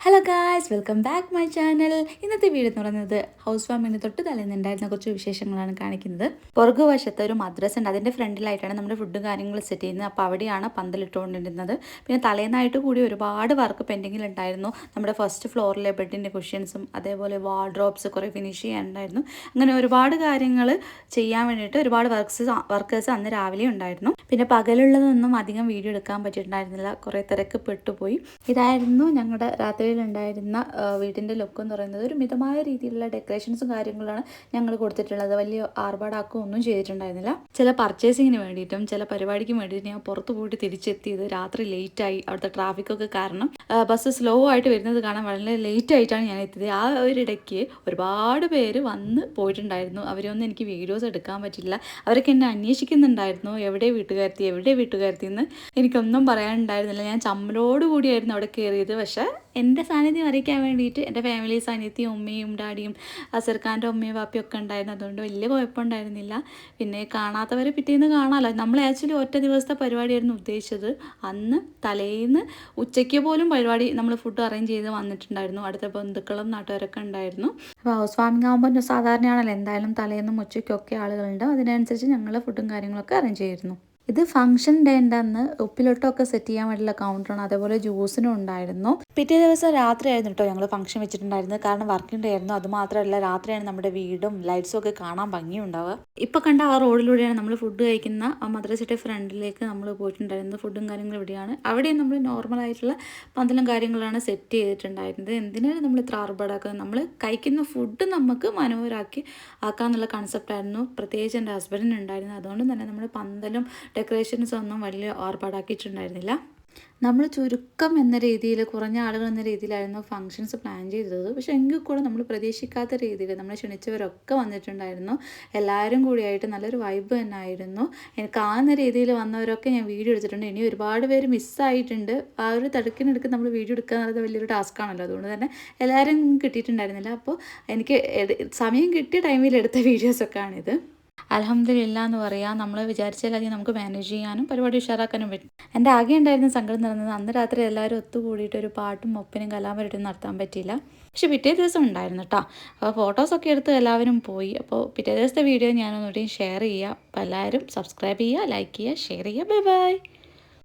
Hello guys, welcome back my channel. ഇന്നത്തെ video എന്ന് പറയുന്നത് ഹൗസ് വാമിങ്ങിന് തൊട്ട് തലേന്നുണ്ടായിരുന്ന കുറച്ച് വിശേഷങ്ങളാണ് കാണിക്കുന്നത്. പുറകുവശത്ത് ഒരു മദ്രസ ഉണ്ട്, അതിൻ്റെ ഫ്രണ്ടിലായിട്ടാണ് നമ്മുടെ ഫുഡും കാര്യങ്ങളും സെറ്റ് ചെയ്യുന്നത്. അപ്പോൾ അവിടെയാണ് പന്തലിട്ടുകൊണ്ടിരുന്നത്. പിന്നെ തലേന്നായിട്ട് കൂടി ഒരുപാട് വർക്ക് പെൻഡിങ്ങിലുണ്ടായിരുന്നു. നമ്മുടെ ഫസ്റ്റ് ഫ്ലോറിലെ ബെഡിൻ്റെ കുഷ്യൻസും അതേപോലെ വാർഡ്രോബ്സ് കുറേ ഫിനിഷ് ചെയ്യാനുണ്ടായിരുന്നു. അങ്ങനെ ഒരുപാട് കാര്യങ്ങൾ ചെയ്യാൻ വേണ്ടിയിട്ട് ഒരുപാട് വർക്കേഴ്സ് അന്ന് രാവിലെ ഉണ്ടായിരുന്നു. പിന്നെ പകലുള്ളതൊന്നും അധികം വീഡിയോ എടുക്കാൻ പറ്റിയിട്ടുണ്ടായിരുന്നില്ല, കുറേ തിരക്ക് പെട്ടുപോയി. ഇതായിരുന്നു ഞങ്ങളുടെ രാത്രിയിലുണ്ടായിരുന്ന വീടിൻ്റെ ലുക്ക് എന്ന് പറയുന്നത്. ഒരു മിതമായ രീതിയിലുള്ള ഡെക്കറേഷൻസും കാര്യങ്ങളാണ് ഞങ്ങൾ കൊടുത്തിട്ടുള്ളത്. വലിയ ആർഭാടാക്കുകയും ഒന്നും ചെയ്തിട്ടുണ്ടായിരുന്നില്ല. ചില പർച്ചേസിങ്ങിന് വേണ്ടിയിട്ടും ചില പരിപാടിക്ക് വേണ്ടിയിട്ട് ഞാൻ പുറത്ത് പോയിട്ട് തിരിച്ചെത്തിയത് രാത്രി ലേറ്റായി. അവിടുത്തെ ട്രാഫിക്കൊക്കെ കാരണം ബസ് സ്ലോ ആയിട്ട് വരുന്നത് കാണാൻ വളരെ ലേറ്റ് ആയിട്ടാണ് ഞാൻ എത്തിയത്. ആ ഒരിടയ്ക്ക് ഒരുപാട് പേര് വന്ന് പോയിട്ടുണ്ടായിരുന്നു. അവരൊന്നും എനിക്ക് വീഡിയോസ് എടുക്കാൻ പറ്റില്ല. അവരൊക്കെ എന്നെ അന്വേഷിക്കുന്നുണ്ടായിരുന്നു, എവിടെ വീട്ടുകാരത്തി എന്ന്. എനിക്കൊന്നും പറയാനുണ്ടായിരുന്നില്ല. ഞാൻ ചമ്മലോട് കൂടിയായിരുന്നു അവിടെ കയറിയത്. പക്ഷേ എൻ്റെ സാന്നിധ്യം അറിയിക്കാൻ വേണ്ടിയിട്ട് എൻ്റെ ഫാമിലി സാന്നിധ്യം ഉമ്മയും ഡാഡിയും അസർഖാൻ്റെ ഉമ്മയും വാപ്പയും ഒക്കെ ഉണ്ടായിരുന്നു. അതുകൊണ്ട് വലിയ കുഴപ്പമുണ്ടായിരുന്നില്ല. പിന്നെ കാണാത്തവരെ പിറ്റേന്ന് കാണാമല്ലോ. നമ്മൾ ആക്ച്വലി ഒറ്റ ദിവസത്തെ പരിപാടിയായിരുന്നു ഉദ്ദേശിച്ചത്. അന്ന് തലേന്ന് ഉച്ചയ്ക്ക് പോലും പരിപാടി നമ്മൾ ഫുഡ് അറേഞ്ച് ചെയ്ത് വന്നിട്ടുണ്ടായിരുന്നു. അടുത്ത ബന്ധുക്കളും നാട്ടുകാരൊക്കെ ഉണ്ടായിരുന്നു. അപ്പോൾ ഹൗസ് വാമിംഗ് ആകുമ്പോൾ സാധാരണയാണല്ലോ, എന്തായാലും തലേന്നും ഉച്ചയ്ക്കൊക്കെ ആളുകളുണ്ട്. അതിനനുസരിച്ച് ഞങ്ങൾ ഫുഡും കാര്യങ്ങളൊക്കെ അറേഞ്ച് ചെയ്തിരുന്നു. ഇത് ഫംഗ്ഷൻ ഡേൻ്റെ അന്ന് ഉപ്പിലോട്ടൊക്കെ സെറ്റ് ചെയ്യാൻ വേണ്ടിയുള്ള കൗണ്ടറാണ്. അതേപോലെ ജ്യൂസിനും ഉണ്ടായിരുന്നു. പിറ്റേ ദിവസം രാത്രിയായിരുന്നു കേട്ടോ ഞങ്ങൾ ഫംഗ്ഷൻ വെച്ചിട്ടുണ്ടായിരുന്നത്. കാരണം വർക്കിംഗ് ഡേ ആയിരുന്നു. അതുമാത്രമല്ല, രാത്രിയാണ് നമ്മുടെ വീടും ലൈറ്റ്സും ഒക്കെ കാണാൻ ഭംഗിയുണ്ടാവുക. ഇപ്പോൾ കണ്ട ആ റോഡിലൂടെയാണ് നമ്മൾ ഫുഡ് കഴിക്കുന്ന ആ മദ്രസയുടെ ഫ്രണ്ടിലേക്ക് നമ്മൾ പോയിട്ടുണ്ടായിരുന്നത്. ഫുഡും കാര്യങ്ങളും ഇവിടെയാണ്. അവിടെയും നമ്മൾ നോർമലായിട്ടുള്ള പന്തലും കാര്യങ്ങളാണ് സെറ്റ് ചെയ്തിട്ടുണ്ടായിരുന്നത്. എന്തിനാണ് നമ്മൾ ഇത്ര ആർഭാടാക്കുന്നത്? നമ്മൾ കഴിക്കുന്ന ഫുഡ് നമുക്ക് മനോഹരമാക്കി ആക്കാന്നുള്ള കൺസെപ്റ്റായിരുന്നു പ്രത്യേകിച്ച് എൻ്റെ ഹസ്ബൻഡിന് ഉണ്ടായിരുന്നത്. അതുകൊണ്ട് തന്നെ നമ്മൾ പന്തലും ഡെക്കറേഷൻസ് ഒന്നും വലിയ ആർഭാടാക്കിയിട്ടുണ്ടായിരുന്നില്ല. നമ്മൾ ചുരുക്കം എന്ന രീതിയിൽ, കുറഞ്ഞ ആളുകൾ എന്ന രീതിയിലായിരുന്നു ഫങ്ഷൻസ് പ്ലാൻ ചെയ്തത്. പക്ഷെ എങ്കിൽ കൂടെ നമ്മൾ പ്രതീക്ഷിക്കാത്ത രീതിയിൽ നമ്മൾ ക്ഷണിച്ചവരൊക്കെ വന്നിട്ടുണ്ടായിരുന്നു. എല്ലാവരും കൂടിയായിട്ട് നല്ലൊരു വൈബ് തന്നെ ആയിരുന്നു. എനിക്ക് ആകുന്ന രീതിയിൽ വന്നവരൊക്കെ ഞാൻ വീഡിയോ എടുത്തിട്ടുണ്ട്. ഇനി ഒരുപാട് പേര് മിസ്സായിട്ടുണ്ട്. ആ ഒരു തിരക്കിനെടുക്ക് നമ്മൾ വീഡിയോ എടുക്കുക എന്നുള്ളത് വലിയൊരു ടാസ്ക്കാണല്ലോ. അതുകൊണ്ട് തന്നെ എല്ലാവരും കിട്ടിയിട്ടുണ്ടായിരുന്നില്ല. അപ്പോൾ എനിക്ക് സമയം കിട്ടിയ ടൈമിൽ എടുത്ത വീഡിയോസൊക്കെ ആണിത്. അൽഹംദുലില്ലാ എന്ന് പറയാം. നമ്മൾ വിചാരിച്ചാലധികം നമുക്ക് മാനേജ് ചെയ്യാനും പരിപാടി ഉഷാറാക്കാനും പറ്റും. എൻ്റെ ആകെ ഉണ്ടായിരുന്ന സങ്കടം നടന്നത് അന്ന് രാത്രി എല്ലാവരും ഒത്തുകൂടിയിട്ട് ഒരു പാട്ടും ഒപ്പനും കലാപരിപാടിയും നടത്താൻ പറ്റിയില്ല. പക്ഷെ പിറ്റേ ദിവസം ഉണ്ടായിരുന്നു കേട്ടോ. അപ്പോൾ ഫോട്ടോസൊക്കെ എടുത്ത് എല്ലാവരും പോയി. അപ്പോൾ പിറ്റേ ദിവസത്തെ വീഡിയോ ഞാനൊന്നുകൂടി ഷെയർ ചെയ്യുക. അപ്പോൾ എല്ലാവരും സബ്സ്ക്രൈബ് ചെയ്യുക, ലൈക്ക് ചെയ്യുക, ഷെയർ ചെയ്യുക. Bye bye.